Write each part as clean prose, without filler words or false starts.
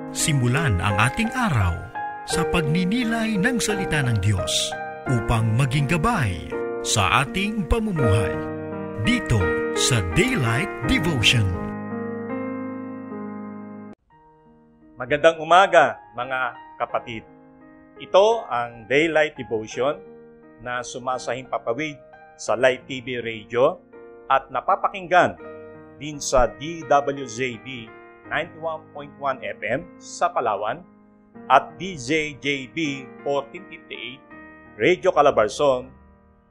Simulan ang ating araw sa pagninilay ng salita ng Diyos upang maging gabay sa ating pamumuhay dito sa Daylight Devotion. Magandang umaga mga kapatid. Ito ang Daylight Devotion na sumasahing papawid sa Light TV Radio at napapakinggan din sa DWJB 91.1 FM sa Palawan at DJJB 1458 Radio Calabarzon.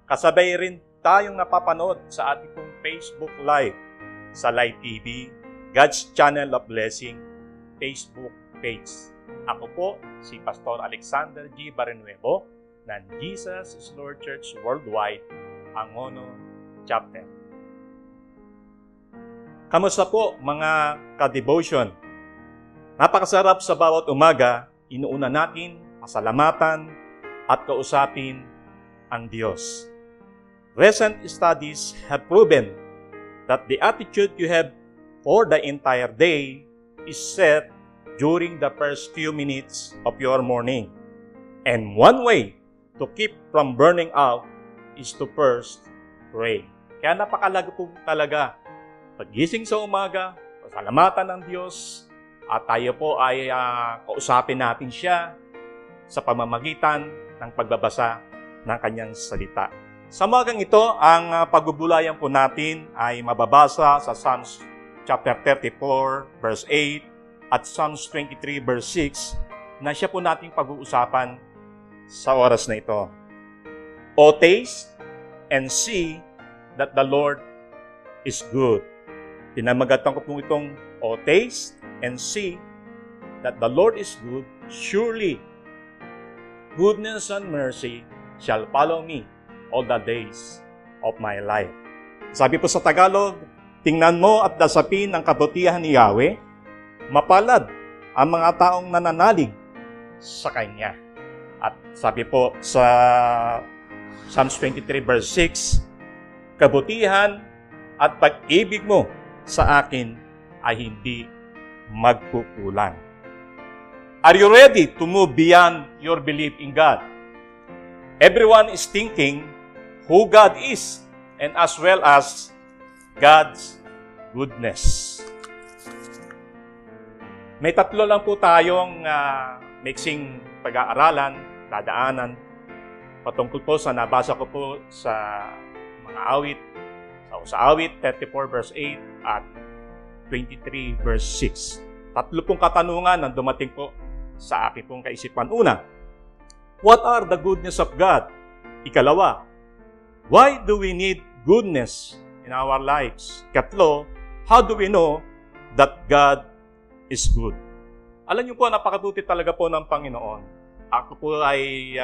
Kasabay rin tayong napapanood sa ating pong Facebook Live sa Light TV, God's Channel of Blessing Facebook page. Ako po si Pastor Alexander G. Barrenuevo ng Jesus is Lord Church Worldwide, Angono Chapter. Kamusta po mga ka-devotion? Napakasarap sa bawat umaga, inuuna natin pasalamatan at kausapin ang Diyos. Recent studies have proven that the attitude you have for the entire day is set during the first few minutes of your morning. And one way to keep from burning out is to first pray. Kaya napakalaga po talaga paggising sa umaga, pasalamatan ng Diyos, at tayo po ay kausapin natin siya sa pamamagitan ng pagbabasa ng kanyang salita. Sa umagang ito, ang pagbubulayan po natin ay mababasa sa Psalms chapter 34, verse 8, at Psalms 23, verse 6, na siya po nating pag-uusapan sa oras na ito. O taste and see that the Lord is good. Pinamagatan ko po itong, O taste and see that the Lord is good. Surely, goodness and mercy shall follow me all the days of my life. Sabi po sa Tagalog, tingnan mo at dasapin ang kabutihan ni Yahweh, mapalad ang mga taong nananalig sa Kanya. At sabi po sa Psalms 23 verse 6, kabutihan at pag-ibig mo sa akin ay hindi magkukulang. Are you ready to move beyond your belief in God? Everyone is thinking who God is and as well as God's goodness. May tatlo lang po tayong mixing pag-aaralan, dadaanan, patungkol po sa nabasa ko po sa mga awit, sa awit 34 verse 8 at 23 verse 6. Tatlo pong katanungan ang dumating po sa akin pong kaisipan. Una, what are the goodness of God? Ikalawa, why do we need goodness in our lives? Ikatlo, how do we know that God is good? Alam niyo po, napakabuti talaga po ng Panginoon. Ako po ay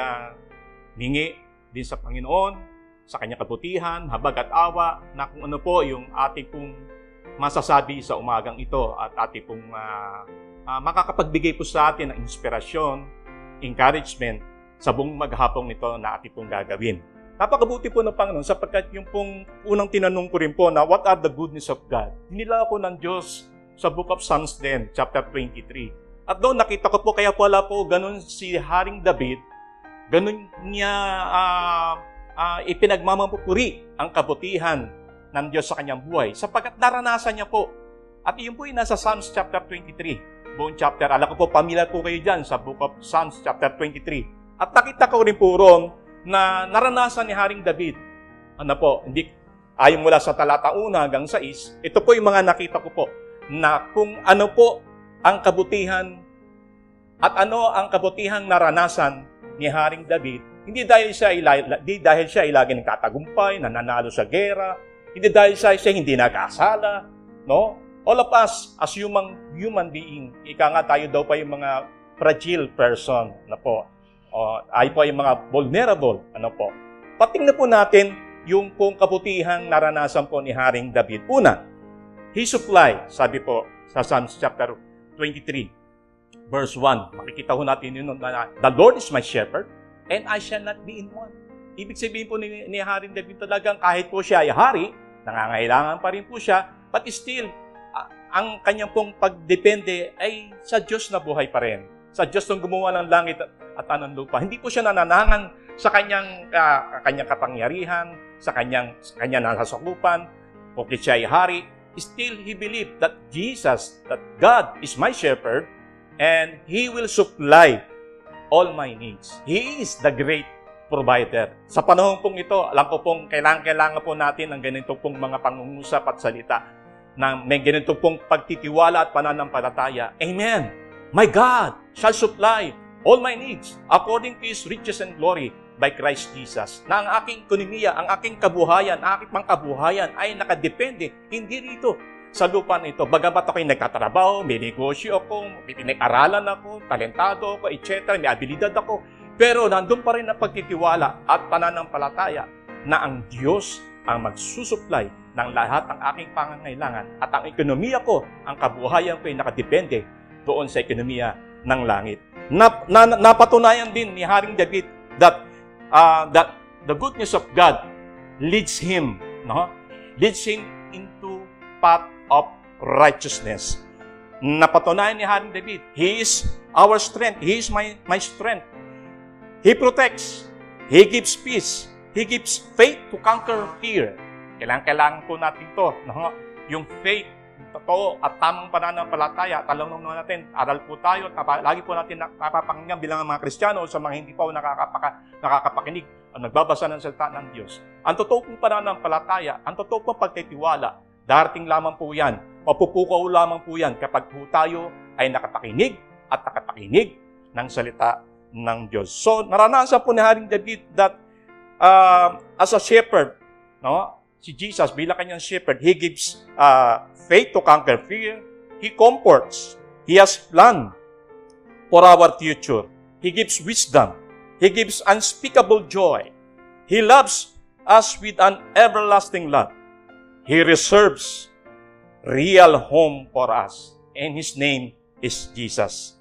hingi din sa Panginoon, sa kanyang kabutihan, habag at awa, na kung ano po yung ating pong masasabi sa umagang ito at ating pong makakapagbigay po sa atin ng inspirasyon, encouragement sa buong maghapong nito na ating pong gagawin. Napakabuti po ng Panginoon sapagkat yung pong unang tinanong ko rin po na what are the goodness of God? Hinila ako ng Diyos sa Book of Psalms din, chapter 23. At doon nakita ko po, kaya pala po ganun si Haring David, ganun niya ipinagmamapupuri ang kabutihan ng Diyos sa kanyang buhay sapagkat naranasan niya po. At iyon po ay nasa Psalms chapter 23, buong chapter. Alam ko po, pamilyar po kayo dyan sa Book of Psalms chapter 23. At nakita ko rin po ron na naranasan ni Haring David. Ano po, hindi ayon mula sa talata 1 hanggang 6, ito po yung mga nakita ko po na kung ano po ang kabutihan at ano ang kabutihang naranasan ni Haring David. Hindi dahil siya ay lagi nagtatagumpay, nananalo sa gera, hindi dahil siya hindi nag-asala, no? All of us as human being, ika nga tayo daw pa yung mga fragile person, na po. Ay po yung mga vulnerable, ano po. Patingnan po natin yung pong kabutihang naranasan po ni Haring David. Una, he supply, sabi po sa Psalms chapter 23, verse 1. Makikita ho natin yun na the Lord is my shepherd, and I shall not be in want. Ibig sabihin po ni Haring David talagang kahit po siya ay hari, nangangailangan pa rin po siya, but still, ang kanyang pong pagdepende ay sa Diyos na buhay pa rin. Sa Diyos na gumawa ng langit at anong lupa. Hindi po siya nananangan sa kanyang kapangyarihan, sa kanyang nasasakupan, porque siya ay hari. Still, he believed that Jesus, that God is my shepherd, and He will supply all my needs. He is the great provider. Sa panahon pong ito, alam ko pong kailangan po natin ng ganito pong mga pangungusap at salita na may ganito pong pagtitiwala at pananampalataya. Amen! My God shall supply all my needs according to His riches and glory by Christ Jesus. Na ang aking ekonomiya, ang aking kabuhayan, ang aking pangkabuhayan ay nakadepende hindi rito sa lupa na ito. Bagamat ako'y nagtatrabaho, may negosyo ako, may pinag-aralan ako, talentado ako, etc., may abilidad ako. Pero nandun pa rin ang pagtitiwala at pananampalataya na ang Diyos ang magsusupply ng lahat ng aking pangangailangan. At ang ekonomiya ko, ang kabuhayan ko ay nakadepende doon sa ekonomiya ng langit. Napatunayan din ni Haring David that the goodness of God leads him into path of righteousness. Napatunayan ni Haring David, He is our strength. He is my strength. He protects. He gives peace. He gives faith to conquer fear. Kailangan po natin ito. Yung faith, totoo at tamang pananampalataya. Talong natin, aral po tayo. Lagi po natin napapakinggan bilang mga Kristiyano sa mga hindi pa nakakapakinig o nagbabasa ng salita ng Diyos. Ang totoo pong pananampalataya, ang totoo pong pagtitiwala, darating lamang po yan. Mapupukaw lamang po yan kapag po tayo ay nakapakinig at nakapakinig ng salita ng Diyos. So, naranasan po ni Haring David that as a shepherd, si Jesus bilang kanyang shepherd, He gives faith to conquer fear. He comforts. He has plan for our future. He gives wisdom. He gives unspeakable joy. He loves us with an everlasting love. He reserves real home for us. And His name is Jesus.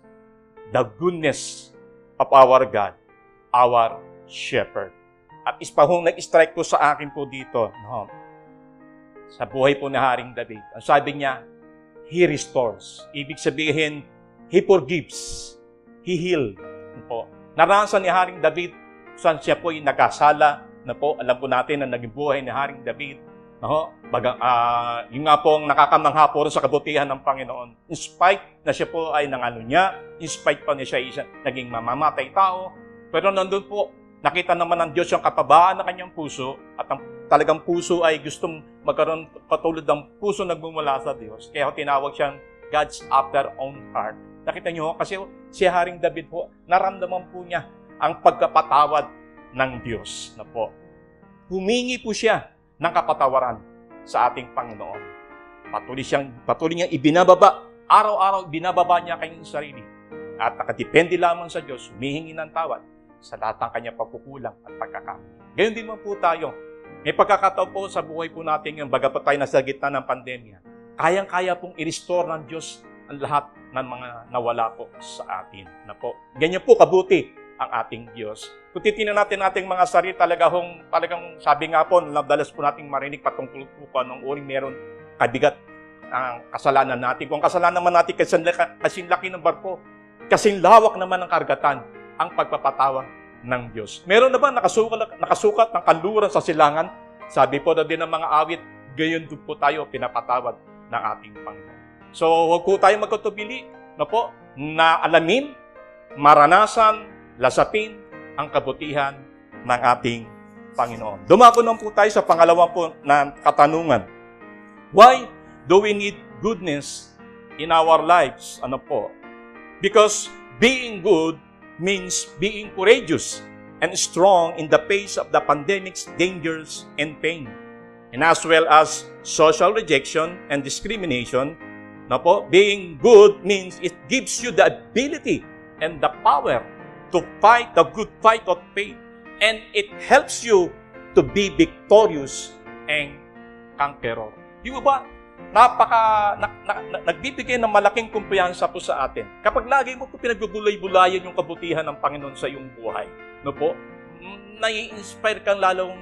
The goodness of our God, our shepherd. At nag-strike po sa akin po dito, sa buhay po ni Haring David. Ang sabi niya, He restores. Ibig sabihin, He forgives. He heals. Naranasan ni Haring David, saan siya po ay nagkasala, alam po natin na naging buhay ni Haring David. Yung nga po ang nakakamangha po sa kabutihan ng Panginoon. In spite na siya po ay niya, in spite pa niya siya naging mamamatay tao, pero nandun po, nakita naman ng Diyos yung kapabaan ng kanyang puso at ang talagang puso ay gustong magkaroon katulad ng puso nagmumula sa Diyos. Kaya tinawag siyang God's after own heart. Nakita niyo kasi si Haring David po, naramdaman po niya ang pagkapatawad ng Diyos na po. Humingi po siya ng kapatawaran sa ating Panginoon. Patuloy niyang ibinababa, araw-araw ibinababa niya kanyang sarili. At nakadepende lamang sa Diyos, humihingi ng tawad sa lahat ng kanyang pagkukulang at pagkakamali. Gayon din man po tayo. May pagkakataon po sa buhay po natin yung bagamat tayo nasa gitna ng pandemya. Kayang-kaya pong i-restore ng Diyos ang lahat ng mga nawala po sa atin. Ganyan po kabuti ang ating Diyos. Kung titingnan natin ating mga sarili, talagang sabi nga po, nadalas po nating marinig patungkol po kung anong uring meron kabigat ang kasalanan natin. Kung kasalanan naman natin kasing laki ng barko, kasing lawak naman ng karagatan, ang pagpapatawad ng Diyos. Meron na ba nakasukat ng kanluran sa silangan? Sabi po na din ng mga awit, gayon po tayo pinapatawad ng ating Panginoon. So, huwag po tayo magkatubili na alamin, maranasan, lasapin ang kabutihan ng ating Panginoon. Dumako naman po tayo sa pangalawa po na katanungan. Why do we need goodness in our lives? Because being good means being courageous and strong in the face of the pandemic's dangers and pain. And as well as social rejection and discrimination, being good means it gives you the ability and the power to fight the good fight of faith. And it helps you to be victorious and conqueror. Di ba? Nagbibigay ng malaking kumpiyansa po sa atin. Kapag lagi mo po pinagbubulay-bulayan yung kabutihan ng Panginoon sa iyong buhay, nai-inspire kang lalong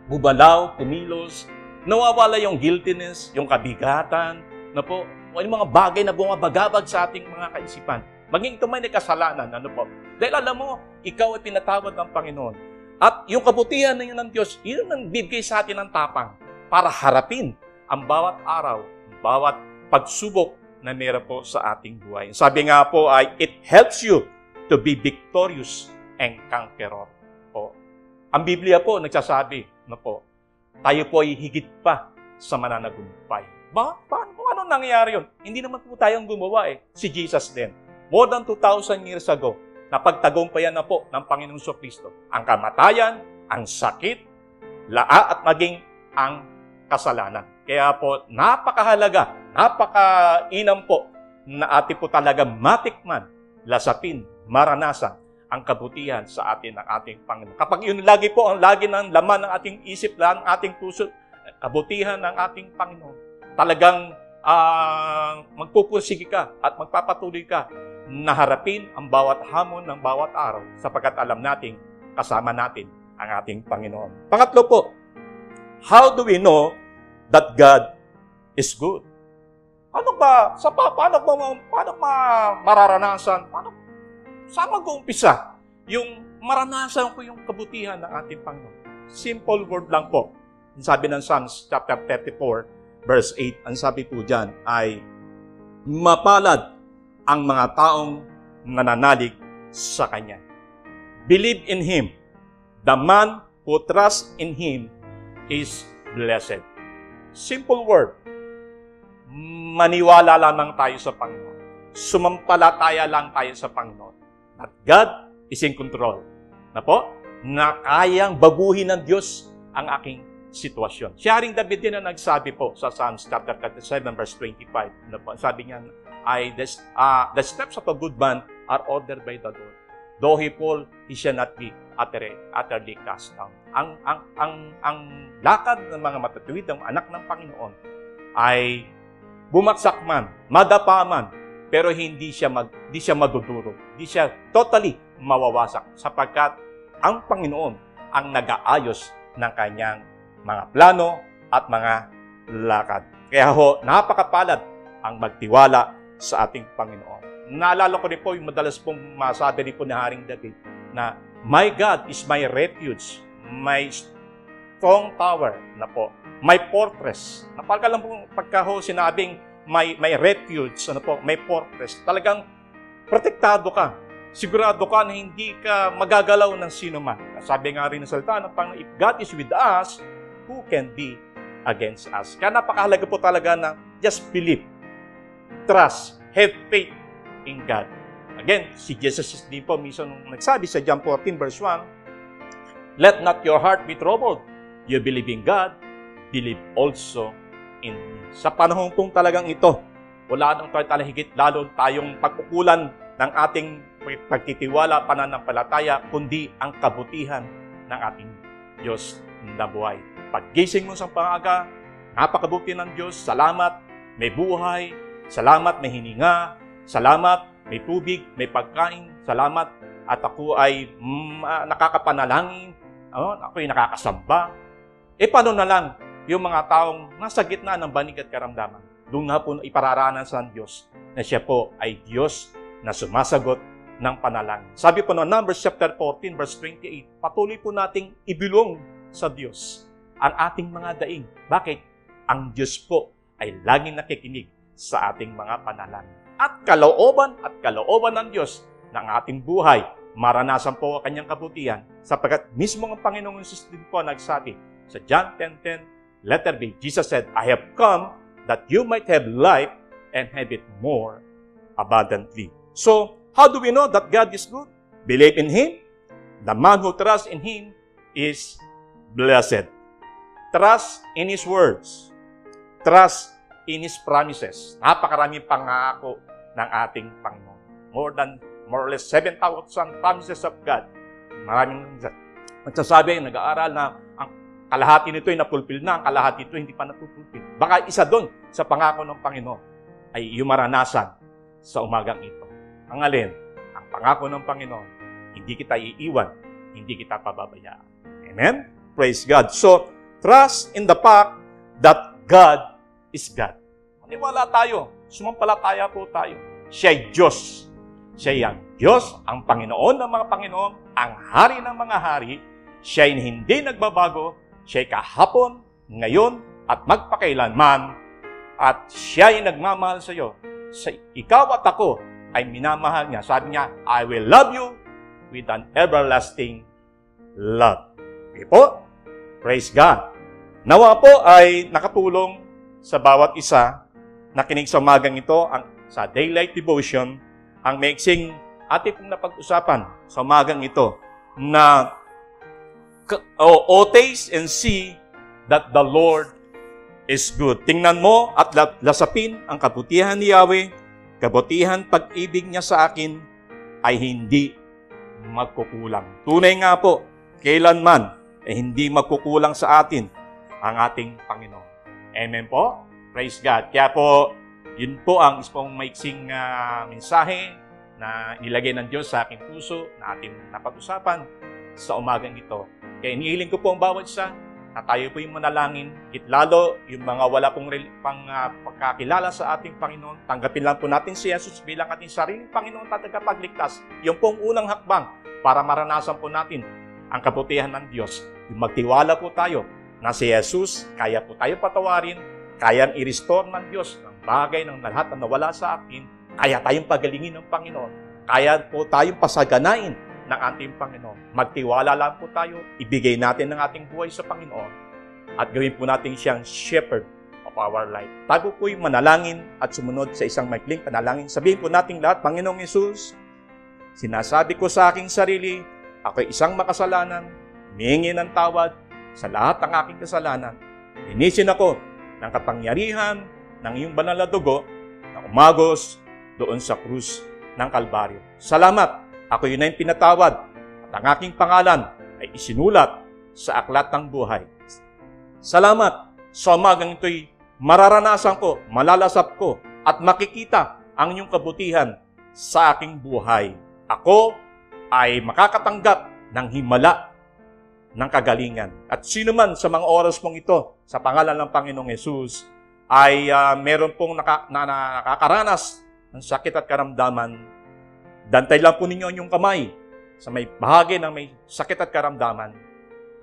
bubalaw, kumilos, nawawala yung guiltiness, yung kabigatan, na po, o yung mga bagay na bumabagabag sa ating mga kaisipan. Maging ito may kasalanan, ano po. Dahil alam mo, ikaw ay pinatawad ng Panginoon. At yung kabutihan na yun ng Diyos, yun ang bibigay sa atin ng tapang para harapin ang bawat araw, ang bawat pagsubok na meron po sa ating buhay. Sabi nga po ay, it helps you to be victorious and conqueror. Po. Ang Biblia po nagsasabi na po, tayo po ay higit pa sa mananagumpay. Paano nangyayari yun? Hindi naman po tayong gumawa Si Jesus din. More than 2,000 years ago, napagtagumpayan na po ng Panginoong Kristo ang kamatayan, ang sakit, at maging ang kasalanan. Kaya po, napakahalaga, napakainam po na atin po talaga matikman, lasapin, maranasan ang kabutihan sa atin ng ating Panginoon. Kapag yun lagi po ang lagi ng laman ng ating isip, ng ating puso, kabutihan ng ating Panginoon, talagang magpupursige ka at magpapatuloy ka na harapin ang bawat hamon ng bawat araw sapagkat alam natin kasama natin ang ating Panginoon. Pangatlo po, how do we know that God is good? Paano mararanasan? Saan mag-uumpisa yung maranasan ko yung kabutihan ng ating Panginoon? Simple word lang po. Sabi ng Psalms chapter 34, verse 8, ang sabi po dyan ay, mapalad ang mga taong nananalig sa Kanya. Believe in Him. The man who trusts in Him is blessed. Simple word. Maniwala lamang tayo sa Panginoon. Sumampalataya lang tayo sa Panginoon. At God is in control. Na po? Na kayang baguhin ng Diyos ang aking sitwasyon. Si Haring David din na nagsabi po sa Psalms chapter 37 verse 25. Na po, sabi niya, the steps of a good man are ordered by the Lord. Though he fall, he shall not be utterly cast down. Ang lakad ng mga matatuwid ng anak ng Panginoon ay bumagsak man, madapa man, pero hindi siya madudurog. Hindi siya totally mawawasak sapagkat ang Panginoon ang nag-aayos ng kanyang mga plano at mga lakad. Kaya napakapalad ang magtiwala sa ating Panginoon. Naalala ko rin po yung madalas pong masabi rin po ni Haring David na my God is my refuge, my strong tower na po, my fortress. Napalka lang po pagka sinabing may refuge, may fortress. Talagang protektado ka. Sigurado ka na hindi ka magagalaw ng sino man. Sabi nga rin ng salita ng Panginoon, if God is with us, who can be against us? Kaya napakahalaga po talaga na just believe, trust, have faith in God. Again, si Jesus din po mismo nagsabi sa John 14 verse 1, let not your heart be troubled. You believe in God, believe also in me. Sa panahon pong talagang ito, wala nang higit lalo tayong pagkukulan ng ating pagtitiwala, pananampalataya, kundi ang kabutihan ng ating Diyos na buhay. Paggising mo sa pangaga, napakabuti ng Diyos, salamat, may buhay, salamat, may hininga, salamat, may tubig, may pagkain, salamat, at ako ay nakakapanalangin, ako ay nakakasamba. Paano na lang yung mga taong nasa gitna ng banig at karamdaman? Doon na po ipararanas ng Diyos na siya po ay Diyos na sumasagot ng panalangin. Sabi po ng Numbers chapter 14 verse 28, patuloy po nating ibilong sa Diyos ang ating mga daing. Bakit? Ang Diyos po ay laging nakikinig sa ating mga panalangin. At kalooban ng Diyos ng ating buhay, maranasan po ang kanyang kabutihan sapagkat mismo ang Panginoong Jesus din po nagsabi sa John 10:10, letter B, Jesus said, I have come that you might have life and have it more abundantly. So, how do we know that God is good? Believe in Him. The man who trusts in Him is blessed. Trust in His words. Trust in His promises. Napakaraming pangako ng ating Panginoon. More or less 7,000 promises of God. Maraming nagsasabi, nag-aaral na ang kalahati nito ay napulpil na, ang kalahati nito hindi pa napupulpil. Baka isa doon sa pangako ng Panginoon ay yung maranasan sa umagang ito. Ang alin? Ang pangako ng Panginoon, hindi kita iiwan, hindi kita pababayaan. Amen? Praise God. So, trust in the fact that God is God. Maniwala tayo. Sumampalataya po tayo. Siya'y Diyos. Siya'y ang Diyos, ang Panginoon ng mga Panginoon, ang Hari ng mga Hari. Siya'y hindi nagbabago. Siya'y kahapon, ngayon, at magpakailanman. At siya'y nagmamahal sa iyo. Ikaw at ako ay minamahal niya. Sabi niya, I will love you with an everlasting love. Okay po? Praise God. Nawa po ay nakatulong sa bawat isa na kinig sa umagang ito sa Daylight Devotion ang maiksing ating pong napag-usapan sa umagang ito na taste and see that the Lord is good. Tingnan mo at lasapin ang kabutihan ni Yahweh, kabutihan pag-ibig niya sa akin ay hindi magkukulang. Tunay nga po, kailanman ay hindi magkukulang sa atin ang ating Panginoon. Amen po? Praise God. Kaya po, yun po ang isang maiksing mensahe na nilagay ng Diyos sa aking puso na ating napag-usapan sa umagang ito. Kaya inihiling ko po ang bawat isa na tayo po yung manalangin, lalo yung mga wala pong pagkakilala sa ating Panginoon, tanggapin lang po natin si Jesus bilang ating sariling Panginoon at tagapagligtas. Yung pong unang hakbang para maranasan po natin ang kabutihan ng Diyos. Yung magtiwala po tayo na si Jesus, kaya po tayo patawarin, kayang i-restore ng Diyos ng bagay ng lahat na nawala sa atin, kaya tayong pagalingin ng Panginoon, kaya po tayong pasaganain ng ating Panginoon. Magtiwala lang po tayo, ibigay natin ang ating buhay sa Panginoon at gawin po natin siyang shepherd of our life. Tago po yung manalangin at sumunod sa isang maikling panalangin. Sabihin po natin lahat, Panginoong Hesus, sinasabi ko sa aking sarili, ako'y isang makasalanan, humingi ng tawad sa lahat ng aking kasalanan. Linisin ako ng kapangyarihan ng iyong banal na dugo na umagos doon sa krus ng Kalbaryo. Salamat! Ako yun ay pinatawad at ang aking pangalan ay isinulat sa aklat ng buhay. Salamat sa umagang ito'y mararanasan ko, malalasap ko at makikita ang inyong kabutihan sa aking buhay. Ako ay makakatanggap ng himala ng kagalingan. At sino man sa mga oras mong ito, sa pangalan ng Panginoong Hesus, ay meron pong nakakaranas ng sakit at karamdaman. Dantay lang po ninyo ang inyong kamay sa may bahagi ng may sakit at karamdaman.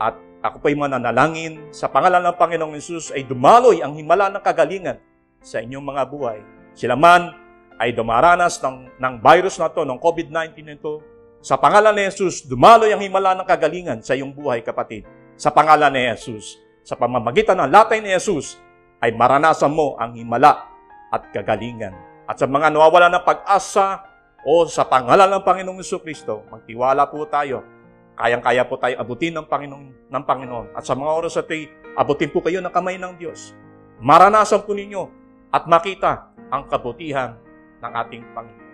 At ako po'y mananalangin sa pangalan ng Panginoong Hesus ay dumaloy ang himala ng kagalingan sa inyong mga buhay. Sila man ay dumaranas ng virus na to, ng COVID-19 nito. Sa pangalan ni Hesus, dumaloy ang himala ng kagalingan sa iyong buhay, kapatid. Sa pangalan ni Hesus, sa pamamagitan ng latay ni Hesus, ay maranasan mo ang himala at kagalingan. At sa mga nawawala ng pag-asa, o sa pangalan ng Panginoong Jesucristo, magtiwala po tayo. Kayang-kaya po tayo abutin ng Panginoon. At sa mga oras ito'y abutin po kayo ng kamay ng Diyos. Maranasan po ninyo at makita ang kabutihan ng ating Panginoon.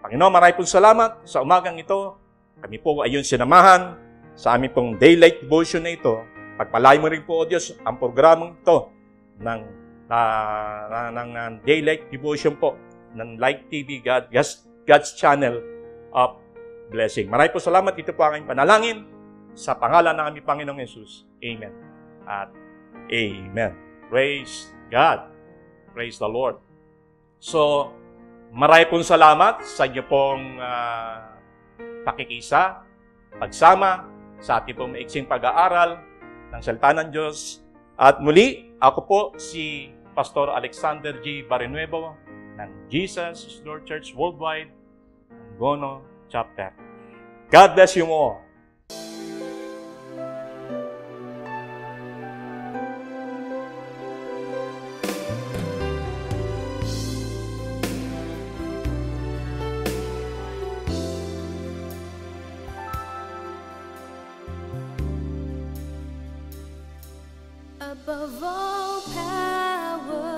Panginoon, maraming pong salamat sa umagang ito. Kami po ay yung sinamahan sa aming pong Daylight Devotion na ito. Pagpalain mo rin po, O Diyos, ang programang ito ng Daylight Devotion po ng Light TV, God's channel of blessing. Maraming po salamat. Ito po ang aming panalangin sa pangalan ng aming Panginoong Hesus. Amen. At Amen. Praise God. Praise the Lord. So, maraming pong salamat sa inyo pong pakikisa, pagsama sa ating pong maiksing pag-aaral ng salita ng Diyos. At muli, ako po si Pastor Alexander G. Barrenuevo ng Jesus is Lord Church Worldwide, Gono Chapter. God bless you all. Above all powers,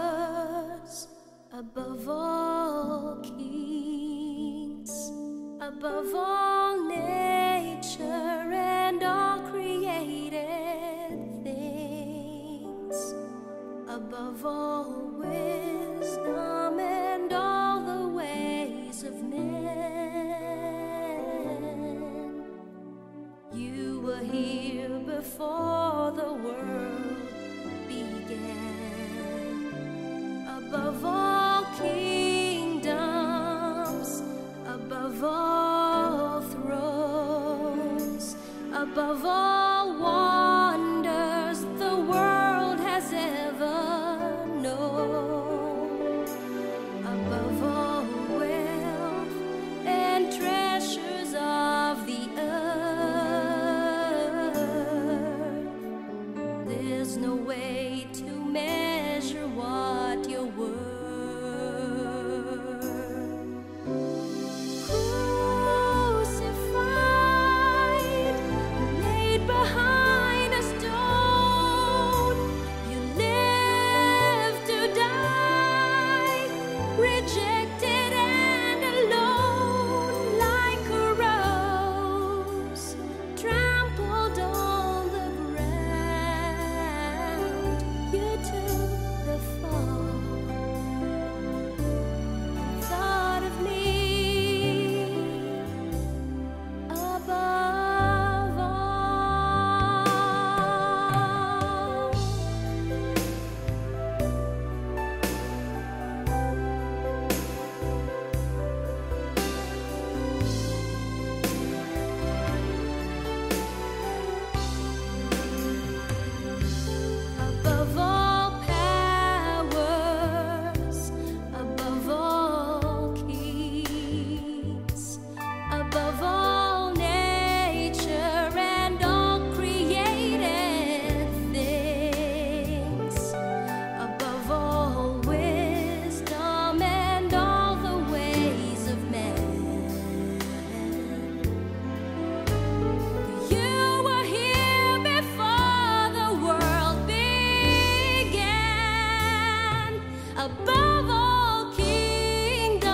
above all kings, above all nature and all created things, above all wisdom and all the ways of men, you were here before the world began. Above all above all wonders the world has ever known, above all wealth and treasures of the earth. There's no way to measure what you're worth. Crucified, laid behind a stone, you live to die, rejected and alone, like a rose trampled on the ground. You took the fall, thought of me above all. Above all powers, above all kings, above all nature and all created things, above all wisdom and all the ways of man. You were here before the world began, above all kingdoms,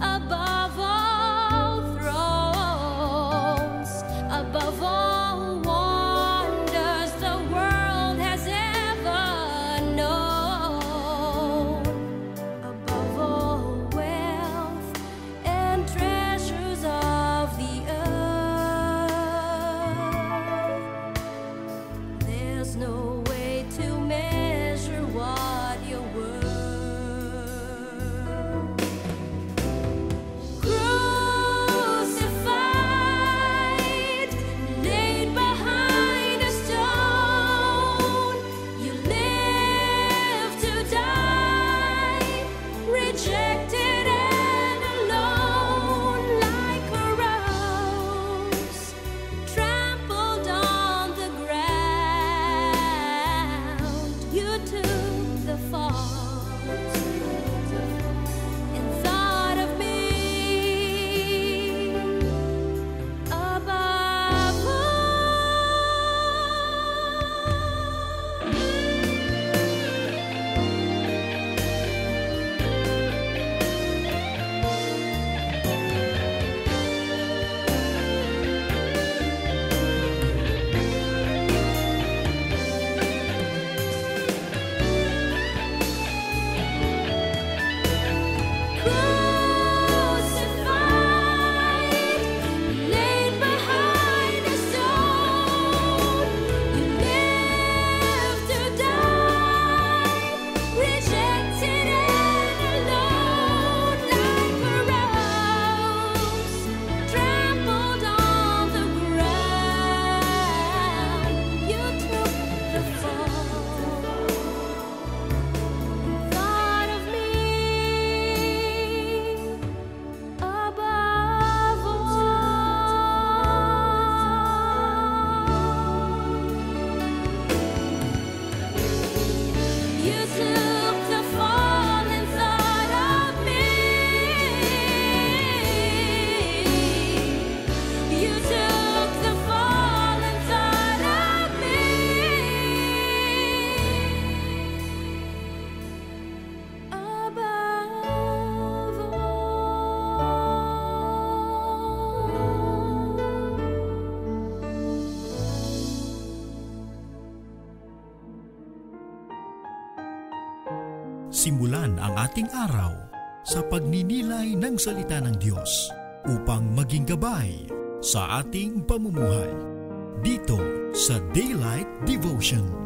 above all thrones, above all wonders the world has ever known, above all wealth and treasures of the earth. There's no way to measure what you're worth. Crucified, laid behind a stone, you live to die, rejected and alone, like a rose trampled on the ground. You took the fall and thought of me above all. Crucified, laid behind a stone, you live to die, rejected and alone, like a rose trampled on the ground. You took the fall, thought of me above all. You took the fall and thought of me. You took the fall and thought of me above all. Simulan ang ating araw sa pagninilay ng salita ng Diyos upang maging gabay sa ating pamumuhay dito sa Daylight Devotion.